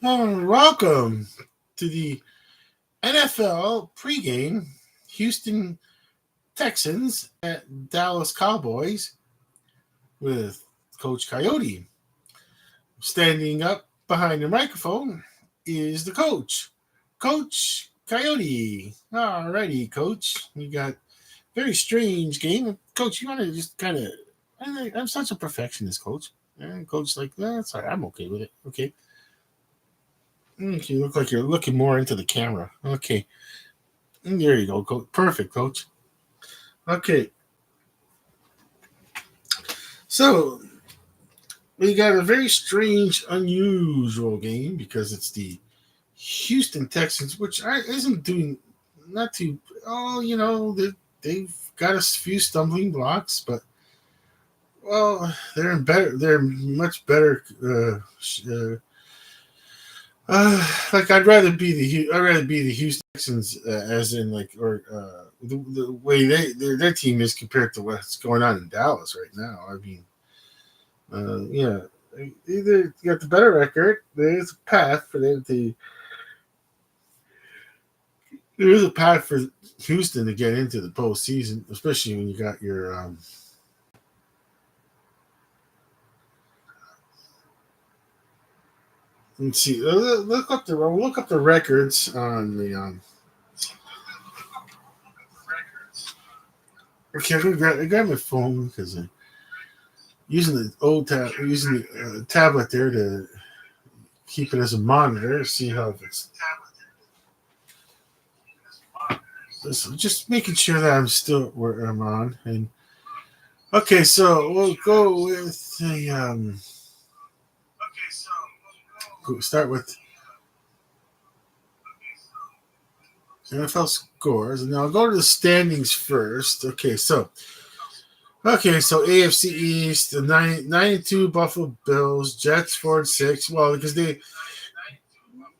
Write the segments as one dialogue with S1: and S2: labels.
S1: Welcome to the NFL pregame. Houston Texans at Dallas Cowboys with Coach Coyote. Standing up behind the microphone is the coach, Coach Coyote. Alrighty, Coach. We got very strange game. Coach, you want to just kind of. I'm such a perfectionist, Coach. And Coach, like, that's all right. I'm okay with it. Okay. You look like you're looking more into the camera. Okay. There you go, Coach. Perfect, Coach. Okay. So we got a very strange, unusual game because it's the Houston Texans, which isn't doing not too. Oh, they've got a few stumbling blocks, but they're in better. They're much better. I'd rather be the Houston Texans, as in like the way their team is compared to what's going on in Dallas right now. I mean, yeah, either got the better record. There's a path for them to. There is a path for Houston to get into the postseason, especially when you got your. Let's see. Look up the records on the. Okay, I grab my phone because I'm using the using the tablet there to keep it as a monitor. See how it's. Just making sure that I'm still where I'm on. And okay, so we'll go with the. Start with NFL scores, and I'll go to the standings first. Okay, so AFC East, the 92 Buffalo Bills, Jets 4-6. Well, because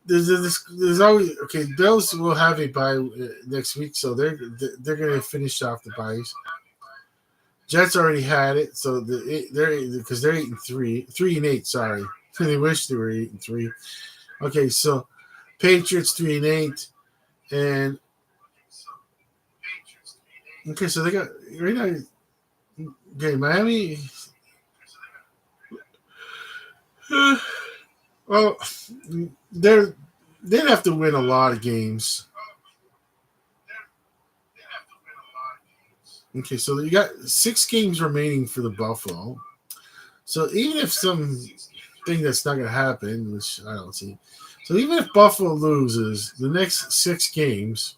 S1: there's always Bills will have a bye next week, so they're going to finish off the byes. Jets already had it, so because they're 8-3, 3-8. Sorry, they wish they were 8-3. Okay, so Patriots 3-8, and okay, so they got right now. Okay, Miami. Well, they'd have to win a lot of games. Okay, so you got 6 games remaining for the Buffalo. So even if something that's not going to happen, which I don't see, so even if Buffalo loses the next 6 games,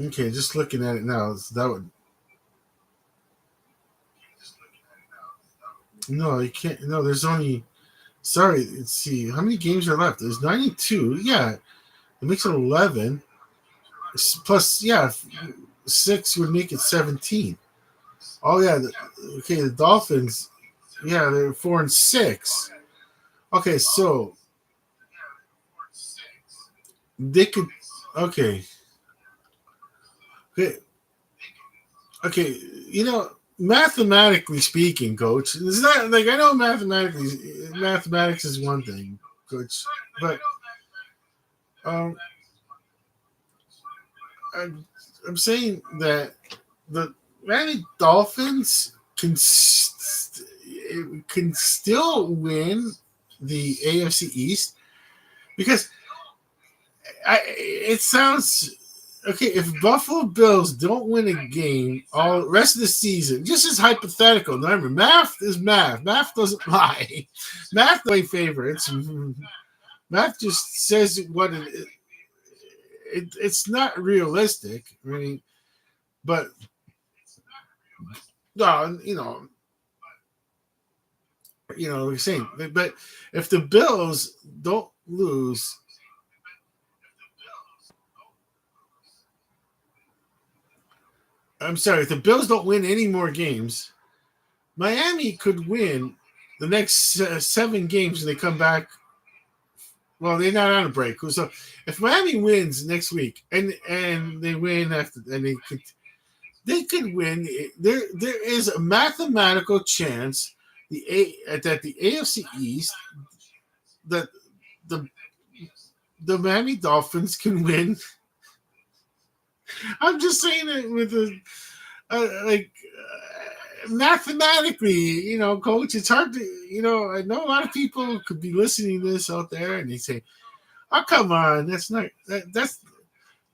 S1: okay, just looking at it now, that would. No, you can't. No, there's only. Sorry, let's see. How many games are left? There's 92. Yeah, it makes it 11. Plus, yeah, 6 would make it 17. Oh, yeah. Okay, the Dolphins, yeah, they're 4-6. Okay, so they could. Okay. Okay. Okay. Mathematically speaking, Coach, it's not like I know mathematics is one thing, Coach, but um, I'm saying that the Miami Dolphins can still win the AFC East because it sounds okay. If Buffalo Bills don't win a game all the rest of the season, just as hypothetical. Remember, math is math. Math doesn't lie. Math doesn't play favorites. Math just says what it's not realistic. I mean, but no, we're saying, but if the Bills don't lose, I'm sorry, if the Bills don't win any more games, Miami could win the next 7 games and they come back. Well, they're not on a break. So if Miami wins next week and they win after, and they could, they could win. There is a mathematical chance that the AFC East, that the Miami Dolphins can win. I'm just saying it with mathematically, coach. It's hard to, I know a lot of people could be listening to this out there, and they say, "Oh, come on, that's not that's."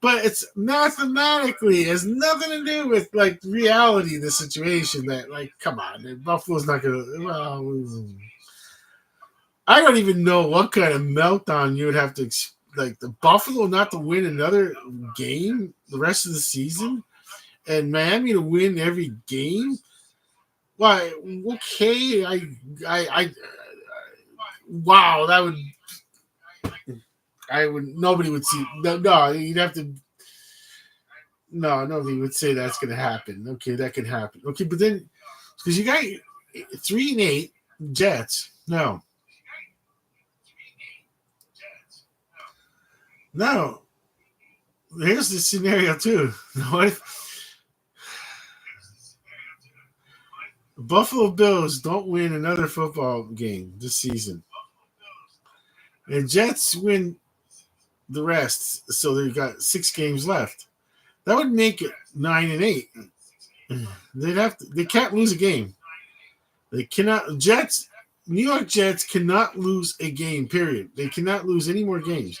S1: But it's mathematically, it has nothing to do with like reality of the situation. That, like, come on, Buffalo's not gonna. Well, I don't even know what kind of meltdown you would have to, like, the Buffalo not to win another game the rest of the season, and Miami to win every game. Why? Okay, wow, that would. I would. Nobody would see. No, you'd have to. No, nobody would say that's going to happen. Okay, that can happen. Okay, but then because you got 3-8 Jets. No, no. Here's the scenario too. What if Buffalo Bills don't win another football game this season, and Jets win the rest, so they've got 6 games left? That would make it 9-8. They can't lose a game. They cannot. New York Jets cannot lose a game. Period. They cannot lose any more games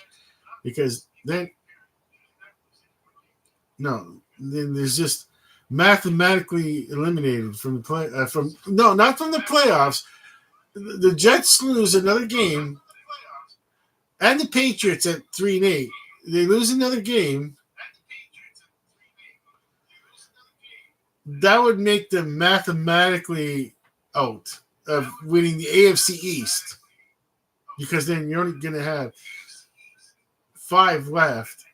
S1: because then there's just mathematically eliminated from the play. Not from the playoffs. The Jets lose another game, and the Patriots at 3-8. They lose another game. That would make them mathematically out of winning the AFC East, because then you're only going to have 5 left.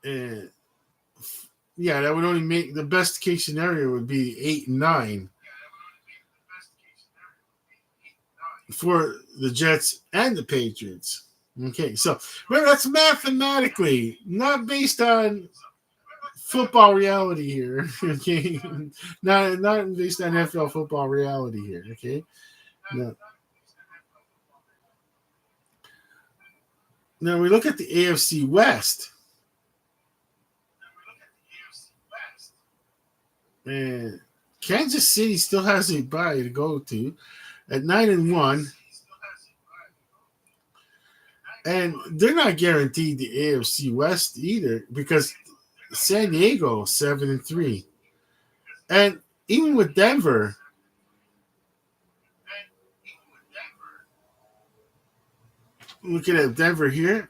S1: And yeah, that would only make the best case scenario would be 8-9 for the Jets and the Patriots. Okay, so remember, that's mathematically, not based on football reality here. Okay, not based on NFL football reality here. Okay, no. Now we look at the AFC West, and Kansas City still has a bye to go to at 9-1. And they're not guaranteed the AFC West either, because San Diego 7-3, and even with Denver, looking at Denver here,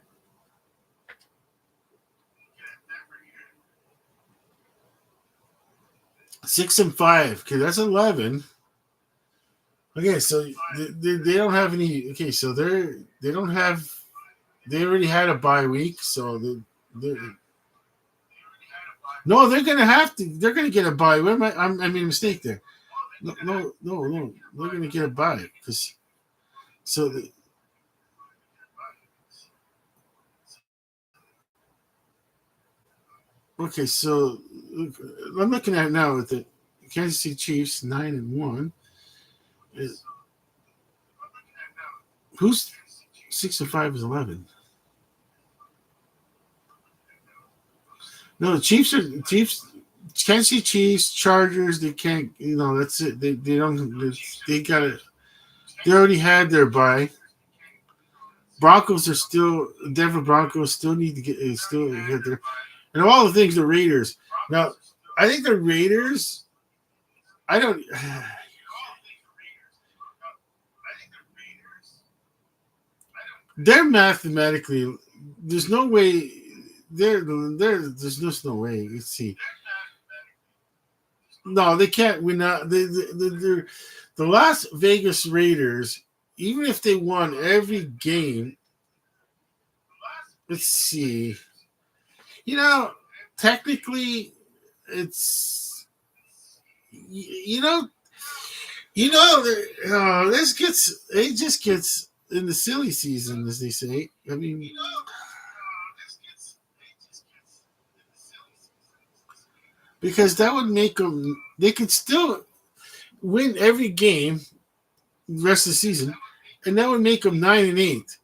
S1: 6-5. Okay, that's 11. Okay, so they don't have any. Okay, so they don't have. They already had a bye week, so no, they're gonna have to. They're gonna get a bye. Where am I made a mistake there. No. They're gonna get a bye because so. Okay, so I'm looking at it now with the Kansas City Chiefs 9-1. Who's 6-5 is 11? No, the Chiefs. Kansas City Chiefs, Chargers. They can't. That's it. They don't. They got it. They already had their bye. Broncos are still. Denver Broncos still need to get there. And of all the things, the Raiders. Now, I think the Raiders. I don't. They're mathematically. There's no way. There's just no way. Let's see. No, they can't win out. The Las Vegas Raiders, even if they won every game, let's see. Technically, it's it just gets in the silly season, as they say. I mean, because that would make them. They could still win every game the rest of the season, and that would make them 9-8.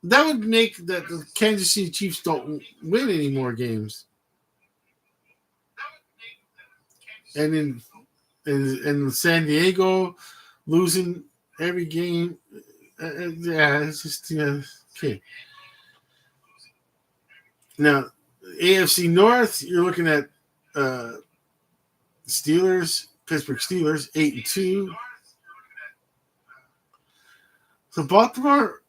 S1: That would make that the Kansas City Chiefs don't win any more games, and in San Diego losing every game. Yeah, it's just okay. Now, AFC North, you're looking at uh, Pittsburgh Steelers, 8-2. So Baltimore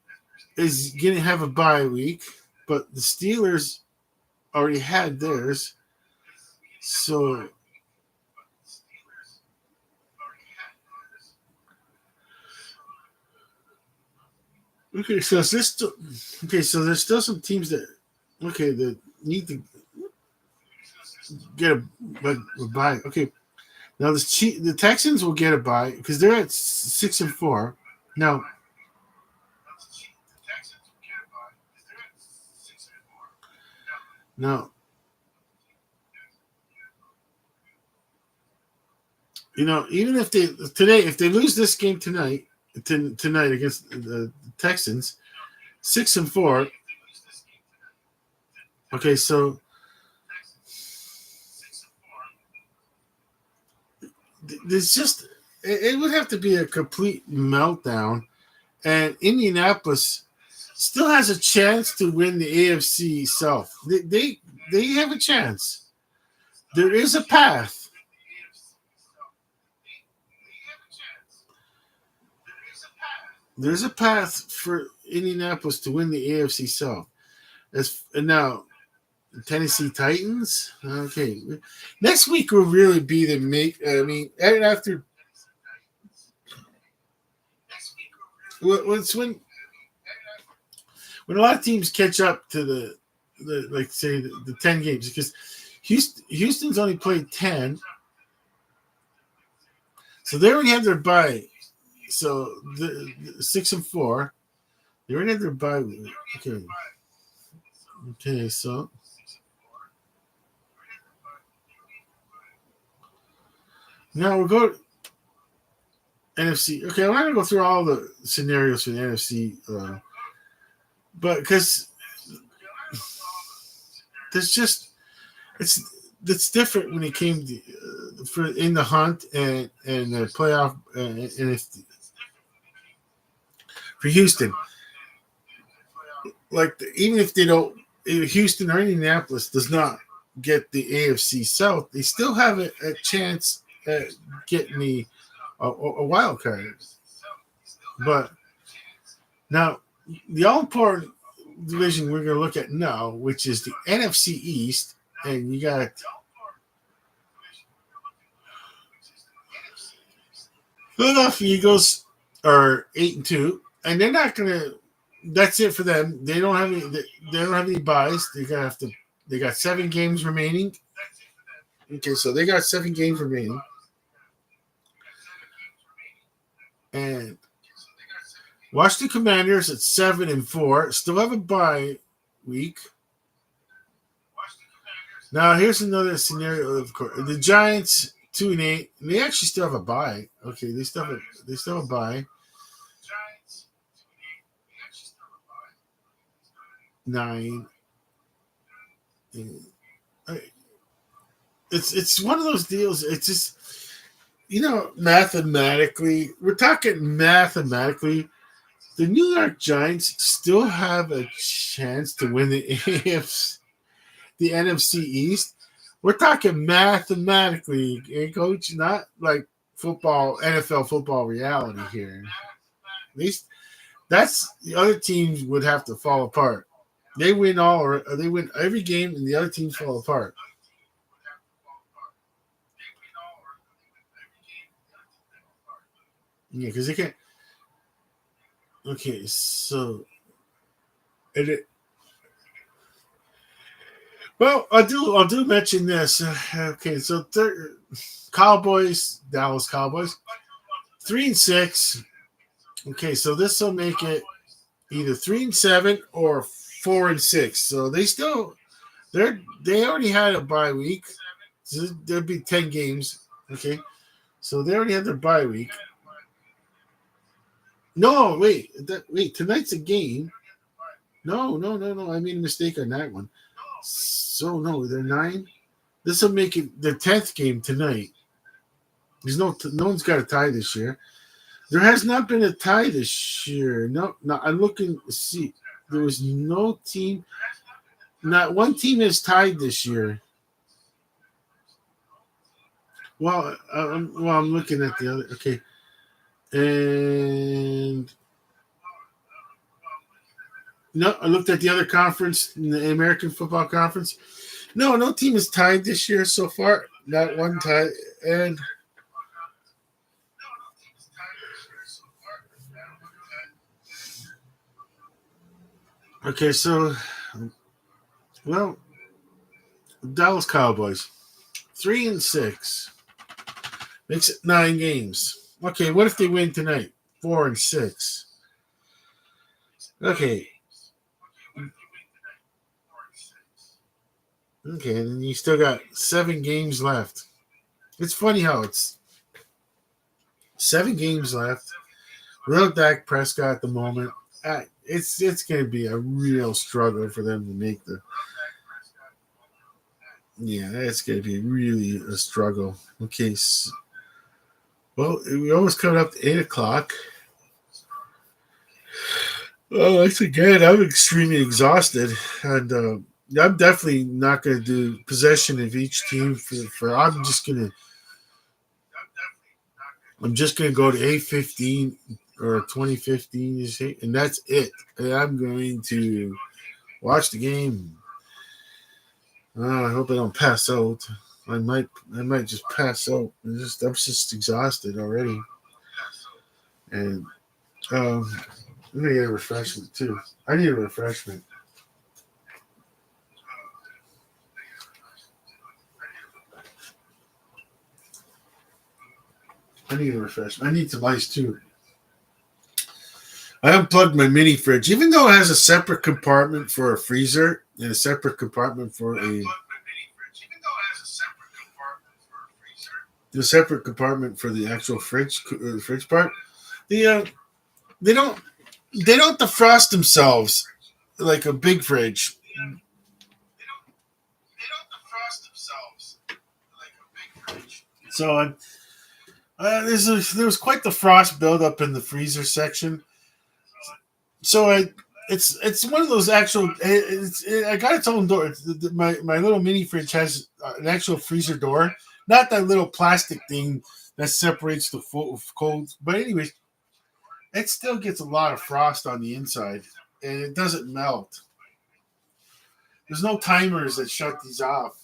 S1: is going to have a bye week, but the Steelers already had theirs. So okay, so there's still some teams that need to get a bye. Okay, now the Texans will get a bye because they're at 6-4 now. Now, even if they lose this game tonight against the Texans, 6-4. Okay, so there's just it would have to be a complete meltdown, and Indianapolis still has a chance to win the AFC South. They have a chance. There is a path. There's a path for Indianapolis to win the AFC South. And now, Tennessee Titans. Okay, next week will really be the make. I mean, after when a lot of teams catch up to the like say the 10 games because Houston's only played 10, so they already have their bye. So the 6-4, they already have their bye. Okay, so now we'll go NFC. Okay, I'm not gonna go through all the scenarios for the NFC, but because there's just it's different when it came to for in the hunt and the playoff and if for Houston, like even if they don't, if Houston or Indianapolis does not get the AFC South, they still have a chance at getting a wild card. But now the all important division we're going to look at now, which is the NFC East, and you got Philadelphia Eagles are 8-2, and they're not going to. That's it for them. They don't have any. They don't have any buys. They got 7 games remaining. Okay, so they got 7 games remaining, and Washington Commanders at 7-4 still have a bye week. Now here's another scenario. Of course, the Giants 2-8. And they actually still have a bye. Okay, they still have a bye. 9. It's one of those deals. It's just mathematically, we're talking mathematically. The New York Giants still have a chance to win the AFC, the NFC East. We're talking mathematically, Coach, not like football, NFL football reality here. At least that's the other teams would have to fall apart. They win they win every game, and the other teams fall apart. Yeah, because they can't. Okay, so well, I'll do mention this. Okay, so Dallas Cowboys, 3-6. Okay, so this will make it either 3-7 or 4-6. So they still They already had a bye week. So there'll be 10 games. Okay, so they already had their bye week. No, wait. Tonight's a game. No. I made a mistake on that one. So no, they're 9. This will make it the 10th game tonight. No one's got a tie this year. There has not been a tie this year. No. I'm looking to see. There was no team. Not one team is tied this year. I'm looking at the other. Okay, and no, I looked at the other conference, the American Football Conference. No team is tied this year so far. Not one tie. And okay, so well, Dallas Cowboys 3-6 makes it 9 games. Okay, what if they win tonight? 4-6. Okay. Okay, and you still got 7 games left. It's funny how it's 7 games left. Without Dak Prescott at the moment, it's going to be a real struggle for them to make the. Yeah, it's going to be really a struggle. Okay, well, we almost coming up to 8 o'clock. Oh, once again, I'm extremely exhausted, and I'm definitely not going to do possession of each team. I'm just gonna go to 8:15 or 20:15, and that's it. And I'm going to watch the game. I hope I don't pass out. I might just pass out. I'm just exhausted already, and I'm gonna get a refreshment too. I need a refreshment. I need a refreshment. I need some ice too. I unplugged my mini fridge, even though it has a separate compartment for a freezer and a separate compartment for separate compartment for the actual fridge part. The they don't they don't defrost themselves like a big fridge. So there was quite the frost buildup in the freezer section. So it's one of those actual. I got its own door. My little mini fridge has an actual freezer door, not that little plastic thing that separates the cold. But anyways, it still gets a lot of frost on the inside, and it doesn't melt. There's no timers that shut these off.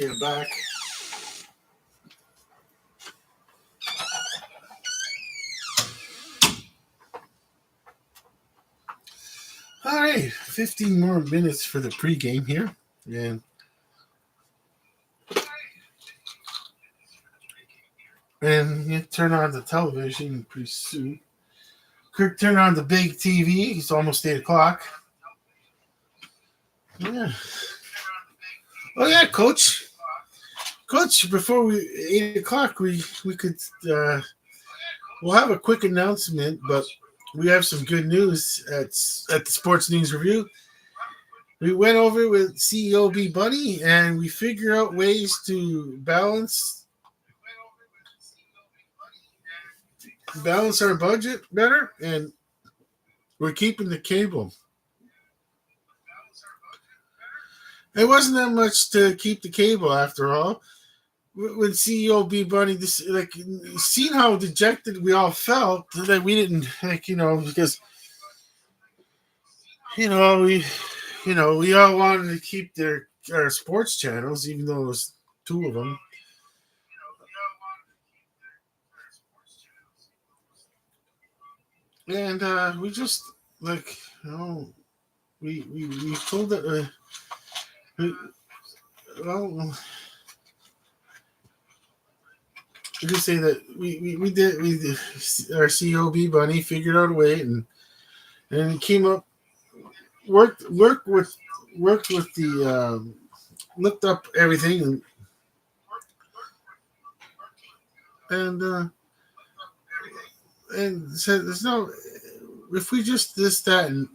S1: Okay, I'm back. All right, 15 more minutes for the pregame here, and you turn on the television pretty soon. Kirk turned on the big TV. It's almost 8 o'clock. Yeah. Oh yeah, Coach. Coach, before 8 o'clock, we could we'll have a quick announcement, but we have some good news at the Sports News Review. We went over with CEO B Bunny and we figure out ways to balance our budget better, and we're keeping the cable. It wasn't that much to keep the cable after all. When CEO B Bunny, this like, seeing how dejected we all felt that we didn't because we we all wanted to keep our sports channels, even though it was two of them. And we just like we told it. We, well, we just say that we did our COB Bunny figured out a way and came up worked with the looked up everything and said there's no, if we just this that and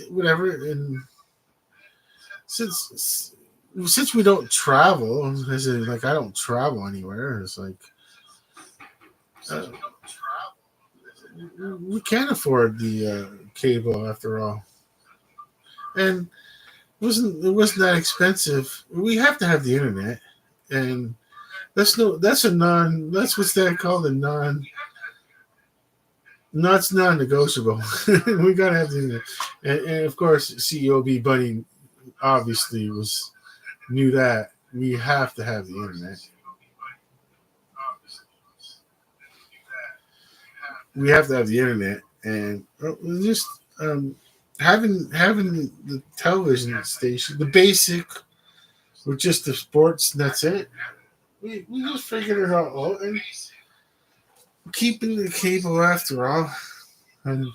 S1: whatever, and since we don't travel, as in, like, I don't travel anywhere, it's like uh, we can't afford the cable after all, and it wasn't that expensive. We have to have the internet, and that's what's that called, a non. No, it's non-negotiable. We gotta have the internet, and of course, COB Bunny obviously knew that we have to have the internet. We have to have the internet, and just having the television station, the basic, with just the sports, and that's it. We just figured it out, and keeping the cable after all. And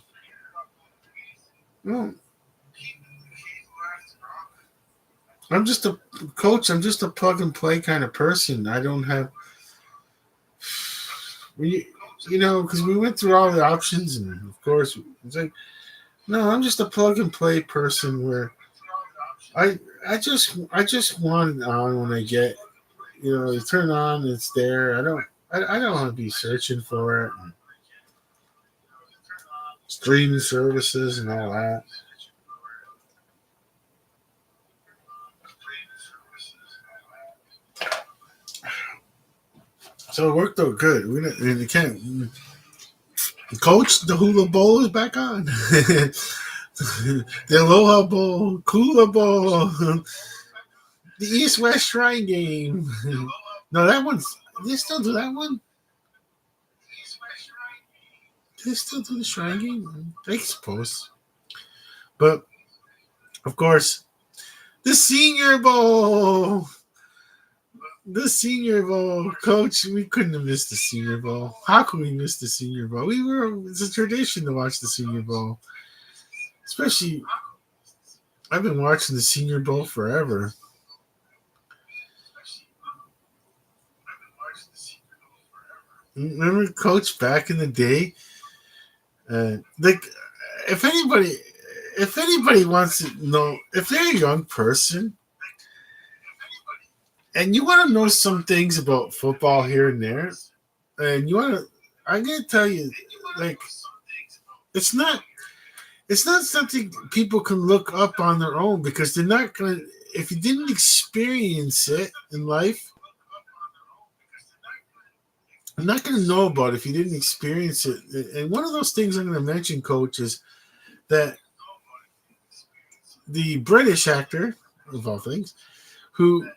S1: well, I'm just a coach. I'm just a plug and play kind of person. I don't have because we went through all the options, and of course, it's like, no, I'm just a plug and play person where I just want it on when I get, you turn on, it's there. I don't want to be searching for it, and streaming services and all that. So it worked out good. We didn't, I mean, you can't. Coach, the Hula Bowl is back on. The Aloha Bowl, Kula Bowl, the East West Shrine Game. No, that one's. Do they still do that one? Do they still do the Shrine Game? I suppose. But of course, the Senior Bowl. The Senior Bowl, Coach. We couldn't have missed the Senior Bowl. How could we miss the Senior Bowl? It's a tradition to watch the Senior Bowl. Especially, I've been watching the Senior Bowl forever. Remember, Coach, back in the day? Like, if anybody wants to know, if they're a young person and you want to know some things about football here and there, and I'm gonna tell you, like, it's not something people can look up on their own, because they're not gonna. If you didn't experience it in life, I'm not gonna know about it if you didn't experience it. And one of those things I'm gonna mention, Coach, is that the British actor, of all things, who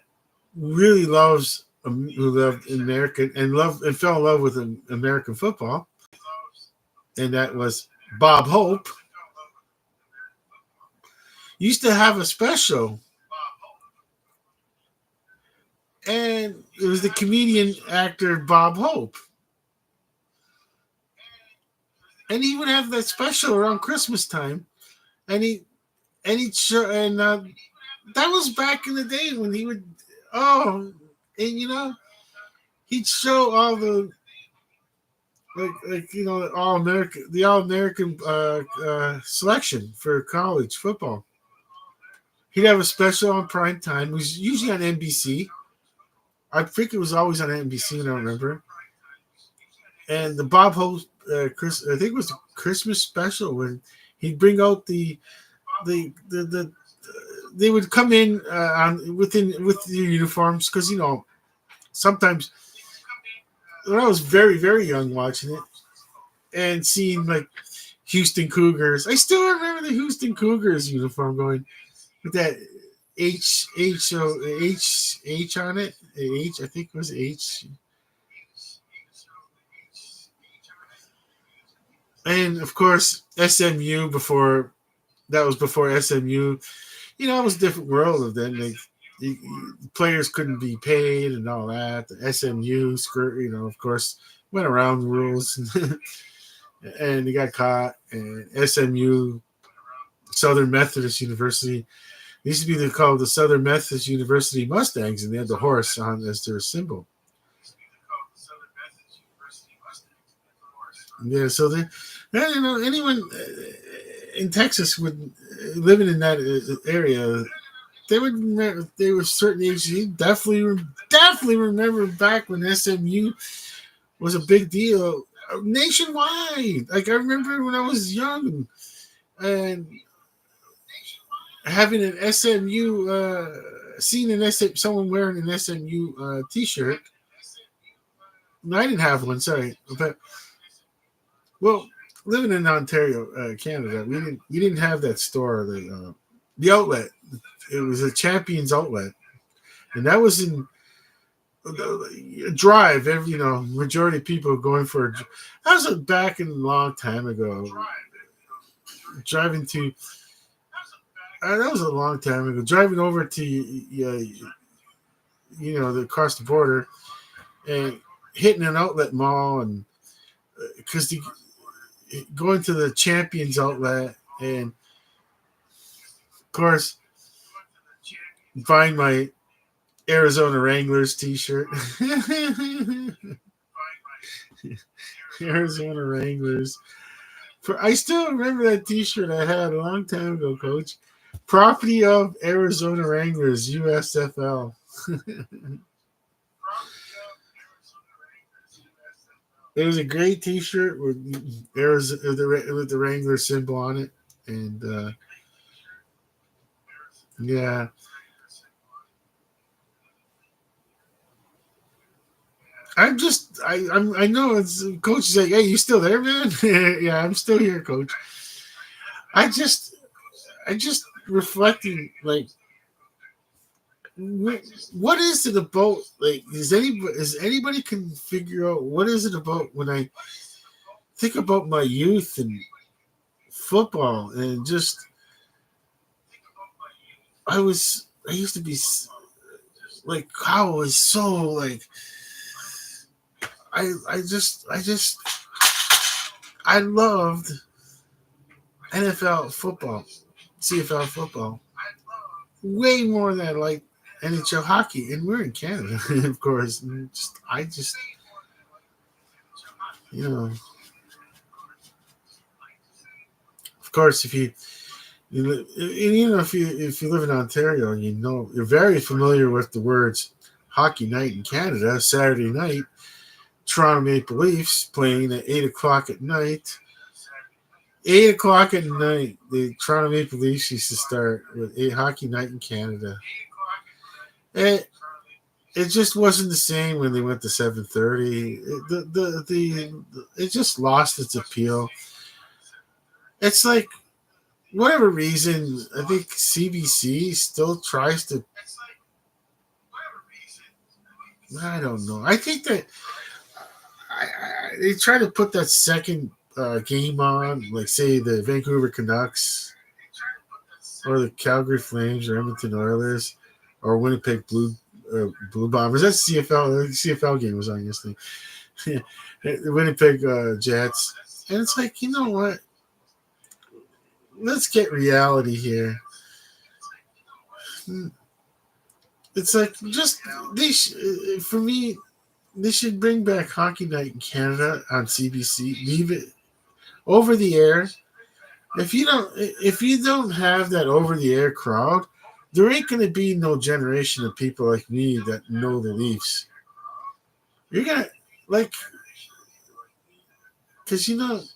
S1: really who loved American and fell in love with American football, and that was Bob Hope, used to have a special, and it was the comedian actor Bob Hope, and he would have that special around Christmas time, and he'd show, and that was back in the day when he would, and he'd show all the the All American selection for college football. He'd have a special on prime time. It was usually on NBC. I think it was always on NBC. I don't remember. And the Bob Hope, I think it was the Christmas special when he'd bring out the they would come in on within with the uniforms because sometimes when I was very very young watching it and seeing like Houston Cougars, I still remember the Houston Cougars uniform going with that H on it. I think it was H. And of course SMU before SMU. It was a different world of then. The players couldn't be paid and all that. The SMU skirt, of course, went around the rules and they got caught. And SMU, Southern Methodist University, they used to be called the Southern Methodist University Mustangs, and they had the horse on as their symbol. Yeah, so anyone in Texas would living in that area, they were certain ages. You definitely remember back when SMU was a big deal nationwide. Like I remember when I was young and having an SMU, seeing someone wearing an SMU T-shirt. No, I didn't have one. Sorry, but well, living in Ontario, Canada, we didn't have that store. The outlet. It was a Champions outlet, and that was in a drive. Majority of people going for that was back in a long time ago. Driving to that was a long time ago. Driving over to across the border and hitting an outlet mall and because going to the Champions outlet and of course buying my Arizona Wranglers T-shirt. Arizona Wranglers. I still remember that T-shirt I had a long time ago, Coach. Property of Arizona Wranglers, USFL. It was a great T-shirt with the Wrangler symbol on it, and yeah. I know it's coach is like, hey, you still there, man? Yeah, I'm still here, coach. I just reflecting like what is it about? Like, is anybody can figure out what is it about when I think about my youth and football and just I used to be like how I was so like I loved NFL football, CFL football, way more than I like NHL hockey. And we're in Canada, of course. And I just, of course, if if you live in Ontario, you're very familiar with the words hockey night in Canada, Saturday night. Toronto Maple Leafs playing at 8 o'clock at night. 8 o'clock at night, the Toronto Maple Leafs used to start with a hockey night in Canada. It just wasn't the same when they went to 7:30. It just lost its appeal. It's like whatever reason, I think CBC still tries to. I don't know. I think that they try to put that second game on, like say the Vancouver Canucks or the Calgary Flames or Edmonton Oilers or Winnipeg Blue Bombers. That's CFL. The CFL game was on yesterday. The Winnipeg Jets, and it's like, you know what? Let's get reality here. It's like just for me. they should bring back Hockey Night in Canada on CBC. Leave it over the air. If you don't have that over the air crowd, there ain't gonna be no generation of people like me that know the Leafs. You're gonna like because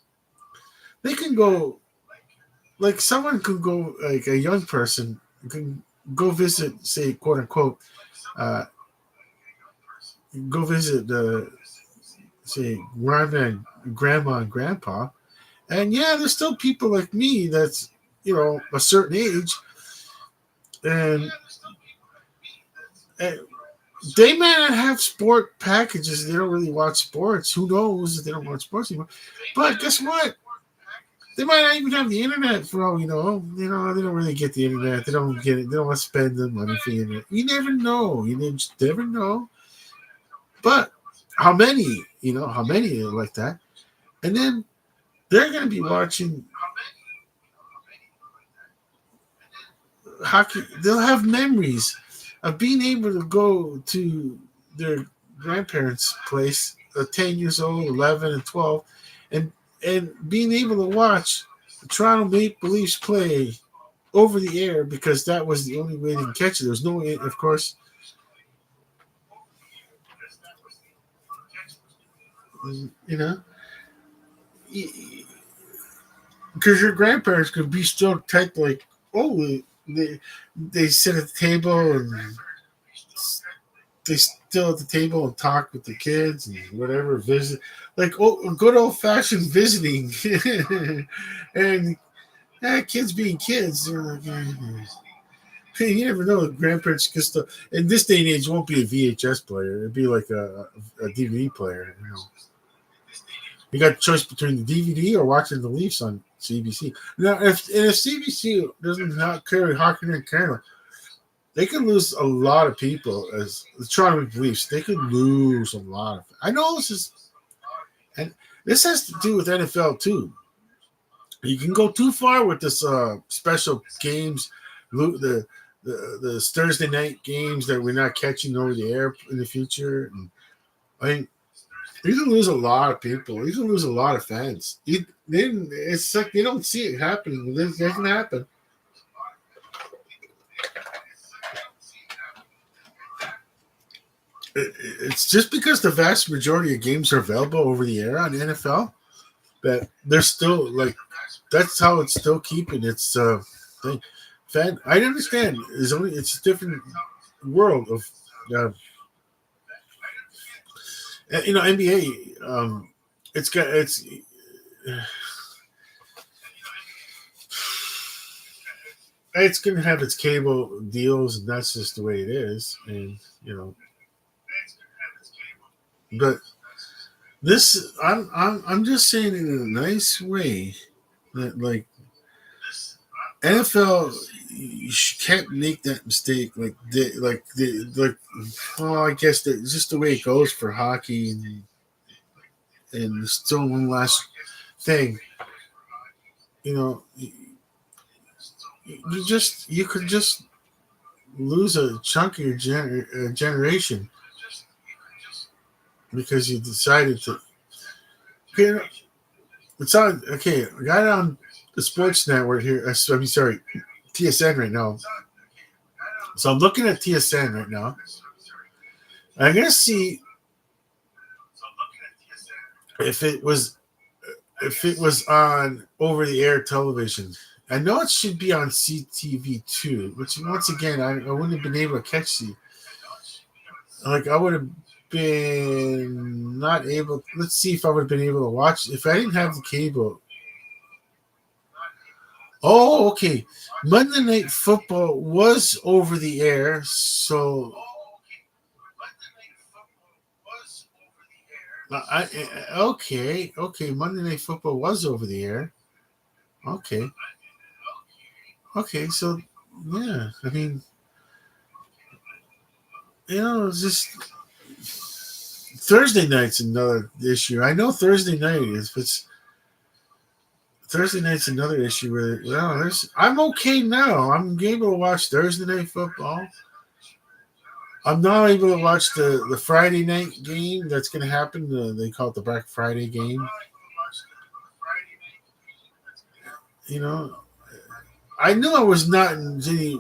S1: they can go like someone could go like a young person can go visit, say, quote unquote, uh, go visit the say grandma and grandpa, and yeah, there's still people like me that's a certain age, and, and they may not have sport packages. They don't really watch sports. Who knows if they don't watch sports anymore? But guess what? They might not even have the internet for all you know. They don't really get the internet. They don't get it. They don't want to spend the money for the internet. You never know. Just never know. But how many are like that? And then they're going to be watching hockey. They'll have memories of being able to go to their grandparents' place at 10 years old, 11 and 12, and being able to watch the Toronto Maple Leafs play over the air because that was the only way they can catch it. There was no, of course, you know, because your grandparents could be still type like, oh, they sit at the table and they still at the table and talk with the kids and whatever visit, like good old fashioned visiting, and kids being kids. They're like, you never know. Grandparents can still in this day and age, it won't be a VHS player. It'd be like a DVD player. You got a choice between the DVD or watching the Leafs on CBC. Now, if CBC doesn't carry Hockey Night in Canada, they could lose a lot of people as the Toronto Maple Leafs. They could lose a lot of. I know and this has to do with NFL too. You can go too far with this special games, the Thursday night games that we're not catching over the air in the future. And I mean, you can lose a lot of people. You can lose a lot of fans. It's like you don't see it happening. It doesn't happen. It's just because the vast majority of games are available over the air on the NFL that they're still like that's how it's still keeping its thing. Fan, I understand. It's a different world of NBA. It's gonna have its cable deals, and that's just the way it is. And but this, I'm just saying it in a nice way that like NFL you can't make that mistake oh I guess that it's just the way it goes for hockey and still one last thing you know you could just lose a chunk of your generation because you decided to. Okay, it's on. Okay, I got it on the sports network here. I mean, sorry, TSN right now. So I'm looking at TSN right now. I'm gonna see if it was on over the air television. I know it should be on CTV2, which once again I wouldn't have been able to catch the. Like I would have been not able. Let's see if I would have been able to watch if I didn't have the cable. Oh, okay. Monday Night Football was over the air, so okay. Monday Night Football was over the air. Okay. So yeah, I mean, it's just Thursday night's another issue. I know Thursday night is, but Thursday night's another issue where I'm okay now. I'm able to watch Thursday night football. I'm not able to watch the Friday night game that's going to happen. They call it the Black Friday game. You know, I knew I was not in any.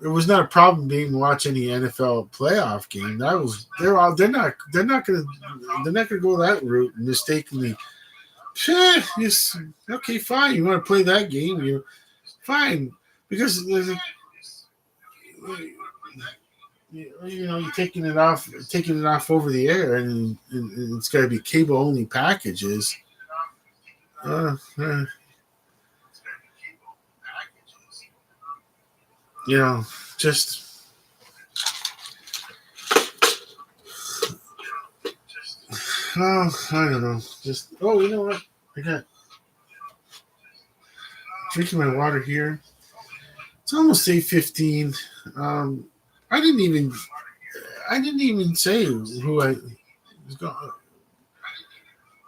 S1: It was not a problem being watch any NFL playoff game. That was they're not gonna go that route and mistakenly. Yes, okay, fine. You want to play that game? You fine because you're taking it off over the air, and it's got to be cable only packages. Uh, uh, you know, just I don't know. Just you know what? I got drinking my water here. It's almost 8:15. Um, I didn't even I didn't even say who I was going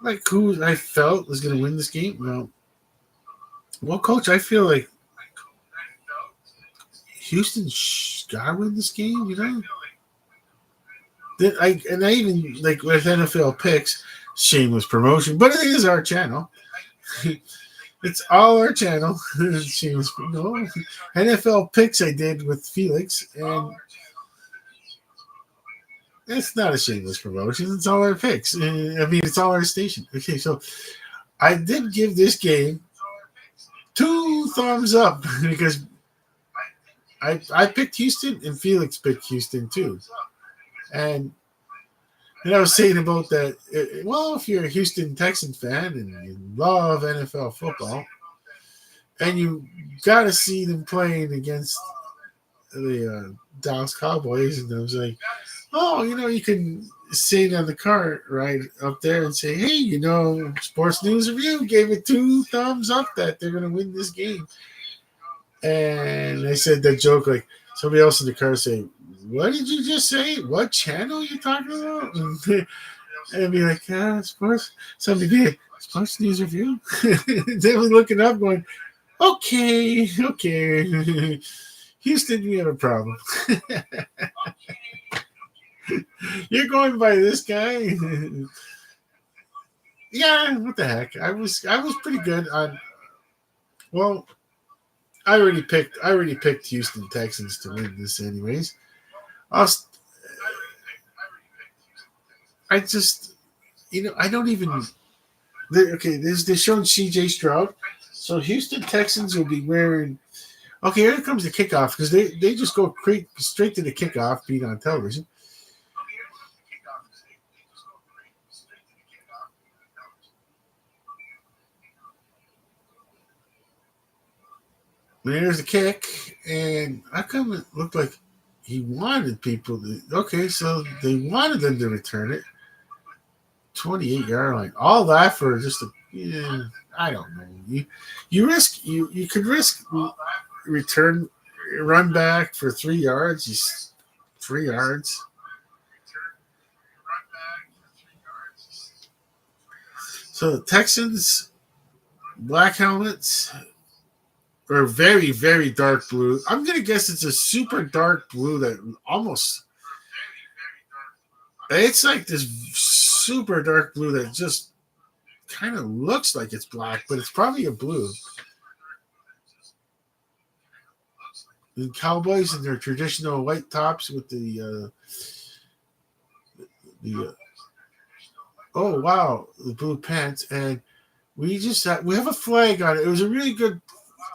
S1: like who I felt was going to win this game. Well, coach, I feel like Houston gotta win this game. You know, I even like with NFL picks, shameless promotion, but it is our channel. It's all our channel. Shameless no NFL picks I did with Felix, and it's not a shameless promotion. It's all our picks. I mean, it's all our station. Okay, so I did give this game 2 thumbs up because I picked Houston and Felix picked Houston too, and I was saying about that. Well, if you're a Houston Texans fan and you love NFL football, and you got to see them playing against the Dallas Cowboys, and I was like, oh, you can sit on the cart right up there and say, hey, Sports News Review gave it 2 thumbs up that they're going to win this game. And I said that joke like somebody else in the car say, what did you just say? What channel are you talking about? And I'd be like, sports. Somebody did Sports News Review. They were looking up going, okay. Houston, we have a problem. You're going by this guy? Yeah, what the heck? I was pretty good on. Well, I already picked Houston Texans to win this, anyways. I'll, I just, I don't even. Okay, they're showing C.J. Stroud, so Houston Texans will be wearing. Okay, here comes the kickoff because they just go straight to the kickoff, being on television. There's the kick, and how come it looked like he wanted people to? Okay, so they wanted them to return it. 28-yard line. All that for just a. Yeah, I don't know. You could risk return run back for 3 yards. 3 yards. So the Texans black helmets are very, very dark blue. I'm gonna guess it's a super dark blue that almost. It's like this super dark blue that just kind of looks like it's black, but it's probably a blue. The Cowboys in their traditional white tops with oh wow, the blue pants, and we have a flag on it. It was a really good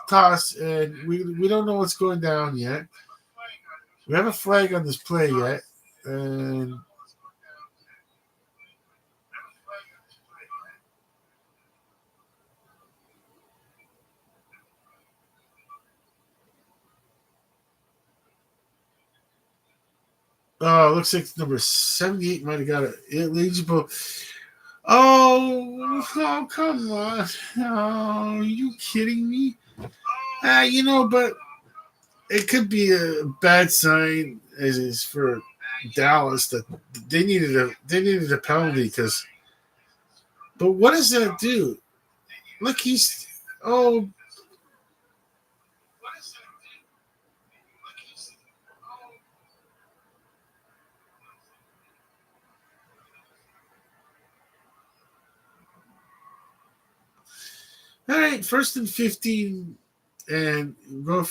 S1: toss, and we don't know what's going down yet. We have a flag on this play yet, and oh, looks like number 78 might have got it eligible. Oh, come on. Oh, are you kidding me? But it could be a bad sign as is for Dallas that they needed a penalty because. But what does that do? Look, he's oh. right, 1st and 15, and go.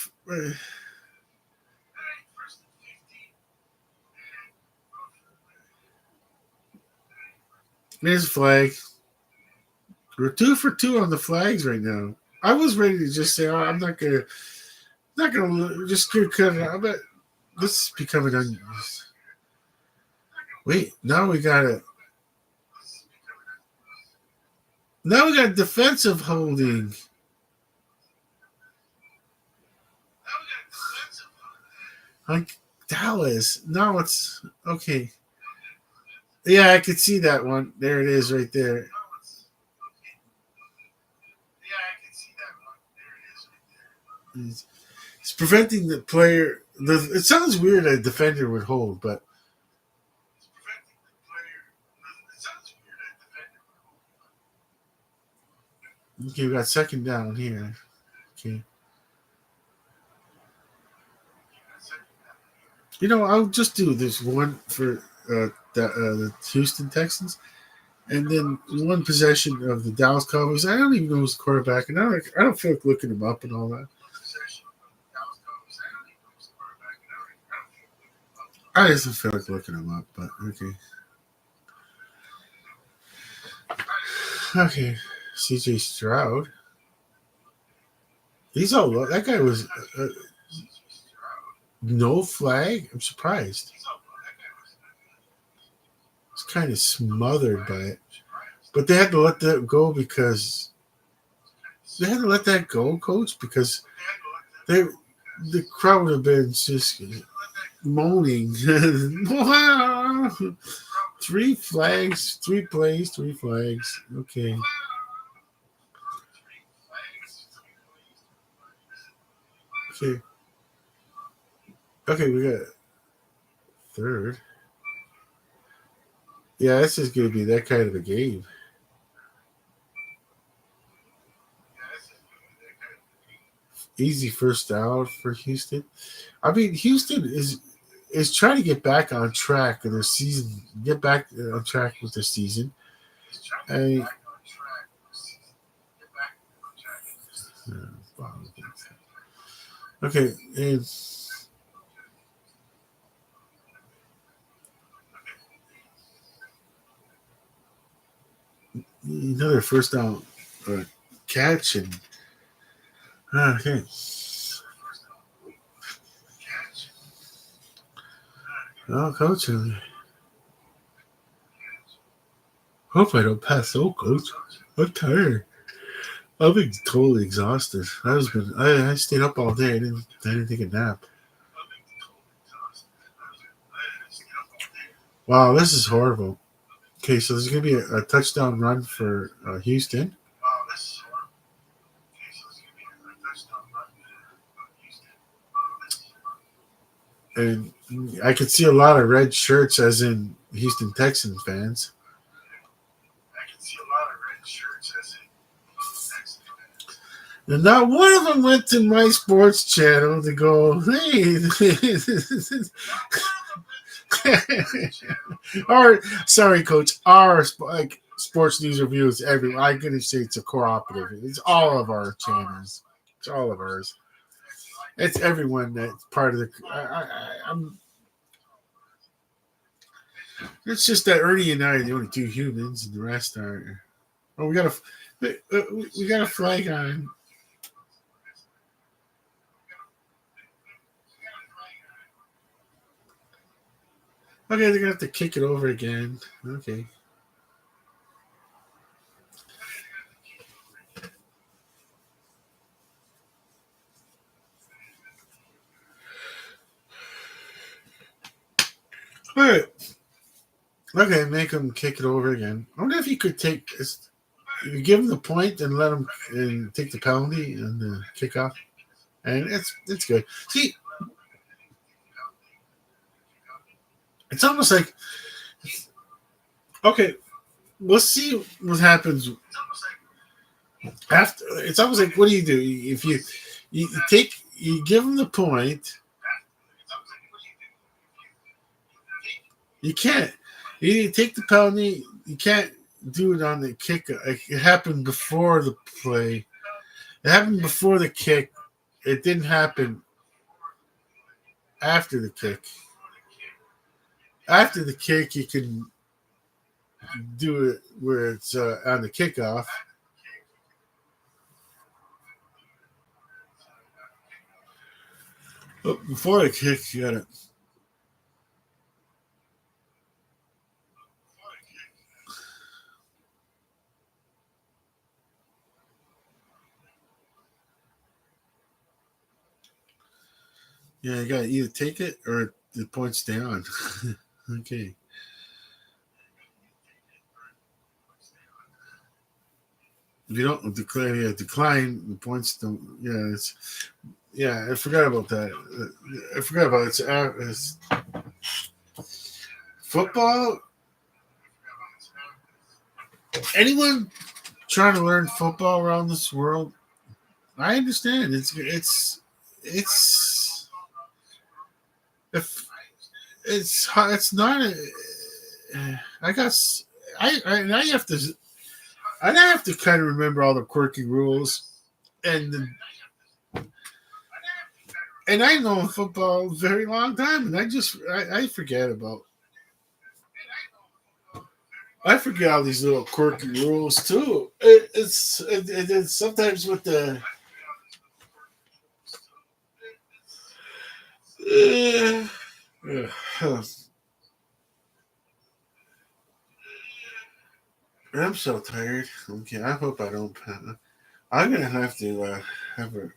S1: There's a flag. We're 2 for 2 on the flags right now. I was ready to just say, "Oh, I'm not gonna just cut it out." But this is becoming Wait, now we got defensive holding. Like Dallas. Now it's okay. Yeah, I could see that one. There it is, right there. It's preventing the player. It sounds weird a defender would hold, but okay, we got second down here. Okay. I'll just do this one for the Houston Texans, and then one possession of the Dallas Cowboys. I don't even know who's the quarterback, and I don't feel like looking him up and all that. I just don't feel like looking him up, but okay. Okay, CJ Stroud. He's all that guy was no flag. I'm surprised. It's kind of smothered by it, but they had to let that go because they had to let that go, coach, because the crowd would have been just moaning. Three flags, 3 plays, 3 flags. Okay. Okay. Okay, we got third. Yeah, this is going to be that kind of a game. Easy first down for Houston. I mean, Houston is trying to get back on track in their season. Get back on track with their season. I, okay, and another first down catch and okay. Oh, coach. Hope I don't pass out, coach. I'm tired. I've been totally exhausted. I stayed up all day. I didn't take a nap. Wow, this is horrible. Okay, so there's gonna be a touchdown run for Houston, and I could see a lot of red shirts, as in Houston Texans fans. And not one of them went to my sports channel to go, hey, our sorry, coach, our sports news reviews. I'm gonna say it's a cooperative. It's all of our channels. It's all of ours. It's everyone that's part of the. I'm. It's just that Ernie and I are the only two humans, and the rest are. Oh, we got a flag on. Okay, they're gonna have to kick it over again. Okay. All right. Okay, make him kick it over again. I wonder if you could you give him the point and let him and take the penalty and the kickoff, and it's good. See, it's almost like okay. We'll see what happens after. It's almost like what do? If you give him the point, you can't. You take the penalty. You can't do it on the kick. It happened before the play. It happened before the kick. It didn't happen after the kick. After the kick, you can do it where it's on the kickoff. But before the kick, you gotta. Yeah, you gotta either take it or the points stay on. Okay. If you don't declare decline, the points don't. Yeah, I forgot about that. I forgot about it. It's football. Anyone trying to learn football around this world, I understand. It's if it's not a. I guess and I have to kind of remember all the quirky rules and I know football a very long time and I forget about I forget all these little quirky rules too. It's sometimes with the uh, I'm so tired. Okay, I hope I don't. I'm gonna have to have a.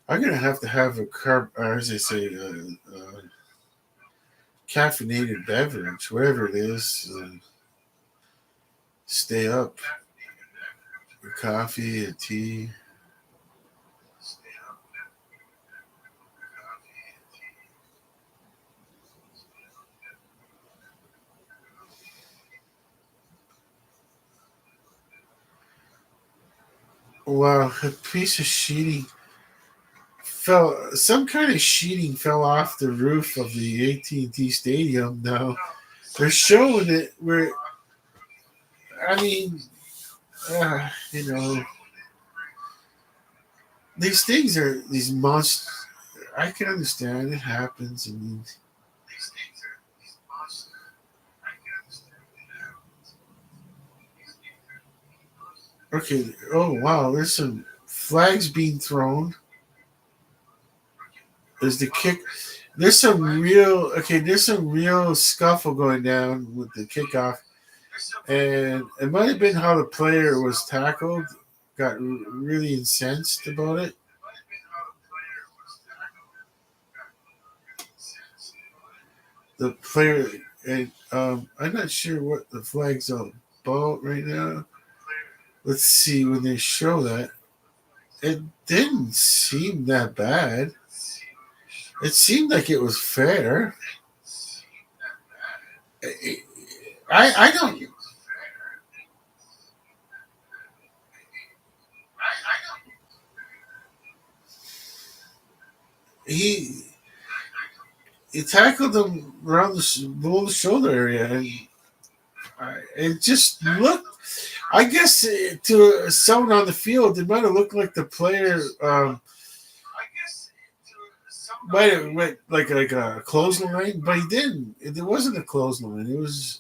S1: I'm gonna have to have a carb, or as they say, caffeinated beverage, whatever it is. Stay up. Coffee and tea. Wow, a piece of sheeting fell. Some kind of sheeting fell off the roof of the AT&T Stadium. Now they're showing it where. I mean, you know, these things are these monsters. I can understand it happens. I mean, okay. Oh wow, there's some flags being thrown. There's the kick. There's some real okay. There's some real scuffle going down with the kickoff, and it might have been how the player was tackled. Got really incensed about it. The player, and I'm not sure what the flag's all about right now. Let's see when they show that. It didn't seem that bad. It seemed like it was fair. I don't. He he tackled him around below the shoulder area, and it just looked. I guess to someone on the field, it might have looked like the player might have went like a clothesline, but he didn't. It wasn't a clothesline. It was.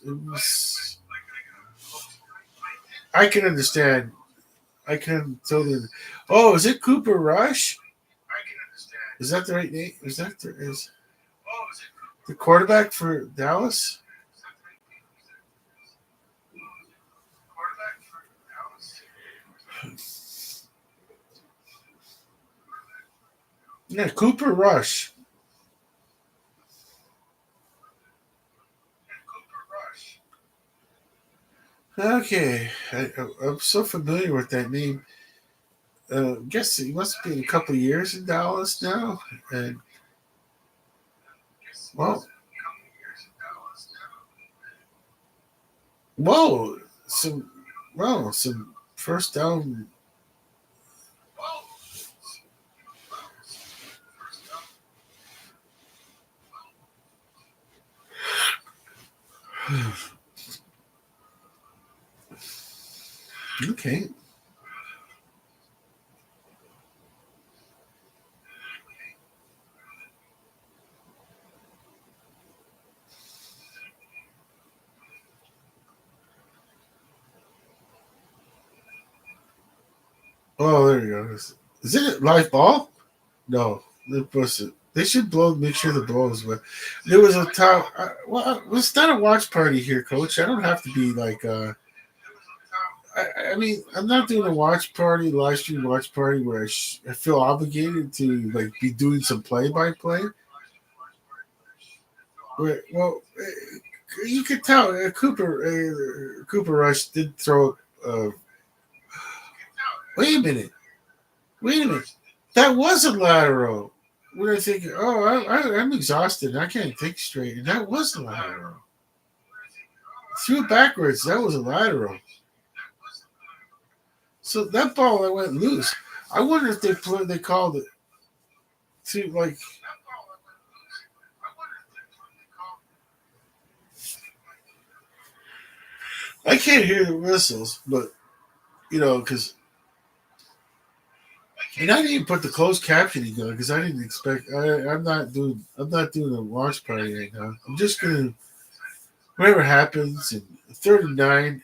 S1: I can understand. I can totally. Oh, is it Cooper Rush? Is that the right name? Is the quarterback for Dallas? Yeah, Cooper Rush. Okay, I'm so familiar with that name. Guess he must be a couple of years in Dallas now, and well, whoa, some, some first down. Okay, Oh, there you go. Is it a live ball? No, they should blow. Make sure the blows. But there was a time. Well, it's not a watch party here, Coach. I don't have to be like. I mean, I'm not doing a watch party, live stream watch party where I feel obligated to like be doing some play by play. Well, you could tell Cooper Rush did throw. Uh, wait a minute. Wait a minute. That was a lateral. We're thinking, oh, I'm exhausted. I can't think straight. And that was a lateral. Threw it backwards. That was a lateral. So that ball that went loose. I wonder if they called it to like. I can't hear the whistles, but because and I didn't even put the closed captioning on because I didn't expect. I'm not doing a watch party right now. I'm just gonna whatever happens. And 39.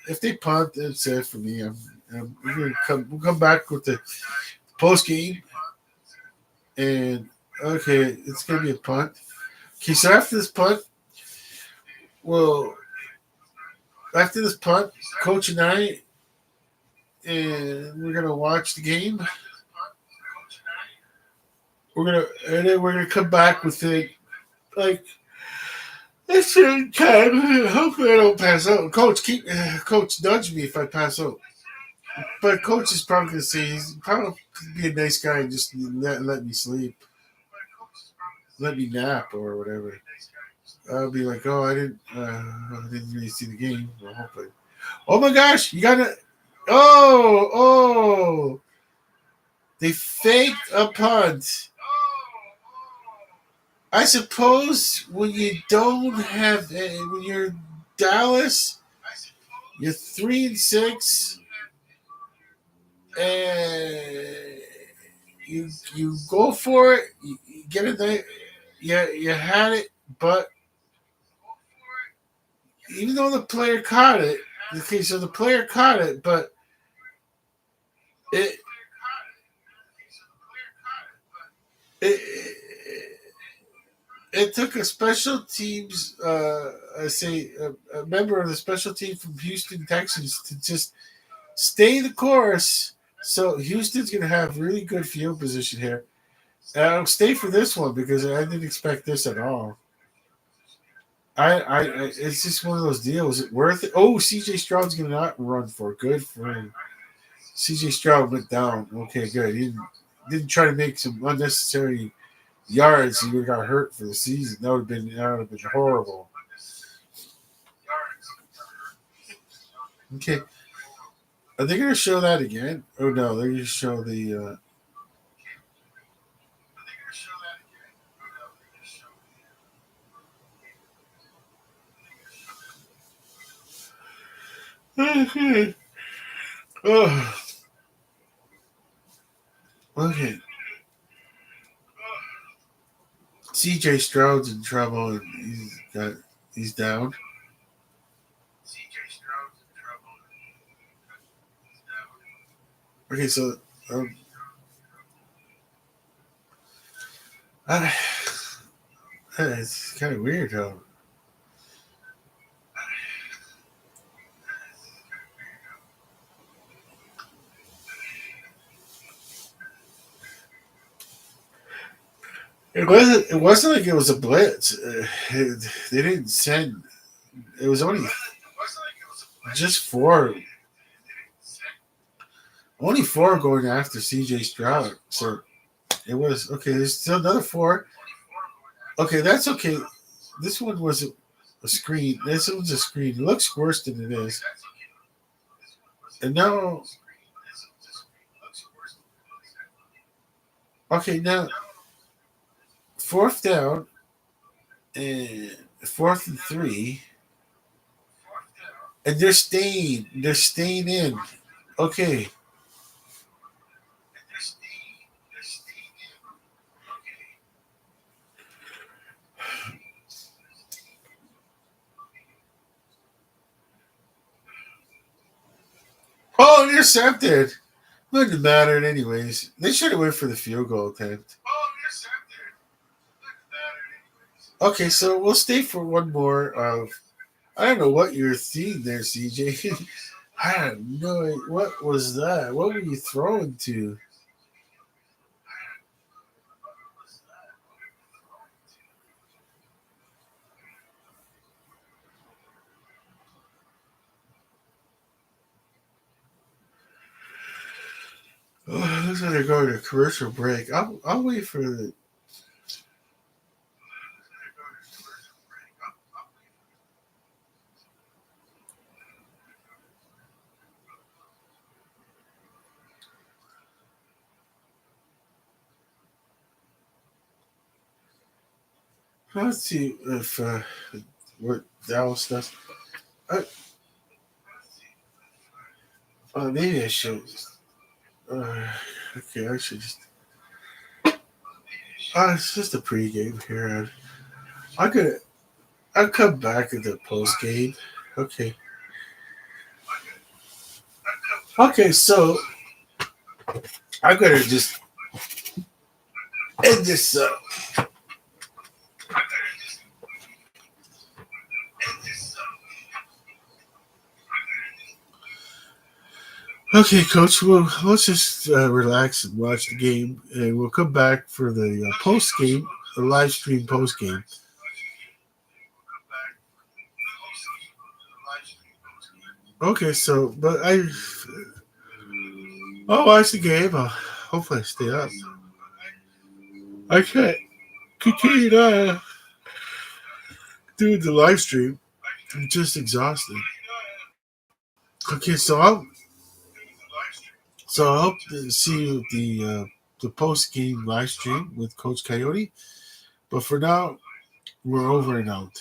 S1: If they punt, that's it for me. We're gonna we'll come back with the post game, and okay, it's gonna be a punt. Okay, so well, after this punt, Coach and I, and we're gonna watch the game. We're gonna come back with it like it's certain time. Hopefully, I don't pass out. Coach nudge me if I pass out. But Coach is probably gonna say he's probably be a nice guy and just let me sleep, let me nap or whatever. I'll be like, oh, I didn't really see the game. Well, hopefully. Oh my gosh, you gotta. Oh, they faked a punt. I suppose when you don't have when you're Dallas, you're 3-6, and you go for it. You get it there. You had it, but even though the player caught it, okay, so the player caught it, but it it, it took a special teams, I say, a member of the special team from Houston Texans to just stay the course. So Houston's going to have really good field position here. And I'll stay for this one because I didn't expect this at all. It's just one of those deals. Is it worth it? Oh, CJ Stroud's going to not run for it. Good for him. CJ Stroud went down. Okay, good. He didn't try to make some unnecessary yards. He would have got hurt for the season. That would have been horrible. Okay, are they going to show that again? Oh no, they're going to show the. Oh, okay. CJ Stroud's in trouble and he's down. Okay, so um, I, it's kind of weird how It wasn't like it was a blitz. They didn't send. It was just four. Only four going after CJ Stroud. So it was okay. There's still another four. Okay, that's okay. This one was a screen. This one's a screen. It looks worse than it is. And now, okay, now fourth down and 4th and 3, and they're staying. They're staying in. Okay. Oh, intercepted. Wouldn't matter anyways. They should have went for the field goal attempt. Okay, so we'll stay for one more of. I don't know what you're seeing there, CJ. I have no idea. What was that? What were you throwing to? Oh, looks like they're going to commercial break. I'll wait for the. Let's see if what Dallas does. Uh, maybe I should. Uh, okay, I should just. It's just a pregame here. I'm gonna. I'll come back at the post game. Okay. Okay, so I'm gonna just end this. Okay, Coach. Well, let's just relax and watch the game, and we'll come back for the post game, the live stream post game. Okay, so but I'll watch the game. Hopefully, I stay up. I can't continue to do the live stream. I'm just exhausted. Okay, I hope to see you at the post game live stream with Coach Coyote. But for now, we're over and out.